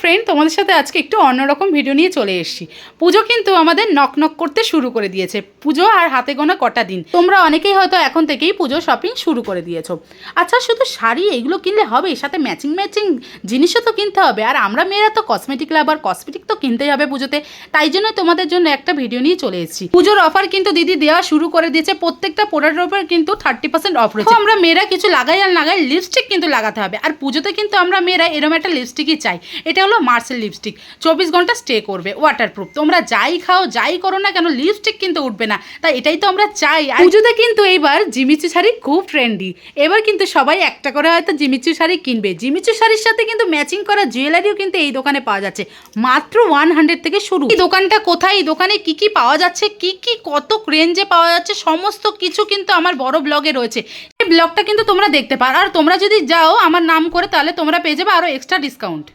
Friend, তোমাদের সাথে আজকে একটু অন্যরকম ভিডিও নিয়ে চলে এসেছি। পুজো কিন্তু আমাদের নক নক করতে শুরু করে দিয়েছে। পুজো আর হাতে গোনা কটা দিন। তোমরা অনেকেই হয়তো এখন থেকেই পুজো শপিং শুরু করে দিয়েছো। আচ্ছা, শুধু শাড়ি এগুলো কিনলে হবে? সাথে ম্যাচিং ম্যাচিং জিনিসও তো কিনতে হবে। আর আমরা মেয়েরা তো কসমেটিক লাভার, কসমেটিক তো কিনতেই হবে পুজোতে। তাই জন্য তোমাদের জন্য একটা ভিডিও নিয়ে চলে এসেছি। পুজোর অফার কিন্তু দিদি দেওয়া শুরু করে দিয়েছে। প্রত্যেকটা প্রোডাক্টের উপর কিন্তু 30% অফ রয়েছে। আমরা মেয়েরা কিছু লাগাই আর লাগাই, লিপস্টিক কিন্তু লাগাতে হবে। আর পুজোতে কিন্তু আমরা মেয়েরা এরকম একটা লিপস্টিকই চাই। এটা হলো মার্সেল লিপস্টিক, 24 ঘন্টা স্টে করবে, ওয়াটারপ্রুফ। তোমরা যাই খাও যাই করো না কেন, লিপস্টিক কিন্তু উঠবে না। তাই এটাই তো আমরা চাই। আর পুজোতে কিন্তু এইবার জিমিচু শাড়ি খুব ট্রেন্ডি। এবার কিন্তু সবাই একটা করে হয়তো জিমিচু শাড়ি কিনবে। জিমিচু শাড়ির সাথে কিন্তু ম্যাচিং করা জুয়েলারিও কিন্তু এই দোকানে পাওয়া যাচ্ছে মাত্র 100 থেকে শুরু। এই দোকানটা কোথায়, এই দোকানে কি কি পাওয়া যাচ্ছে, কি কি কত রেঞ্জে পাওয়া যাচ্ছে, সমস্ত কিছু কিন্তু আমার বড় ব্লগে রয়েছে। এই ব্লগটা কিন্তু তোমরা দেখতে পারো। আর তোমরা যদি যাও আমার নাম করে, তাহলে তোমরা পেয়ে যাবে আরও এক্সট্রা ডিসকাউন্ট।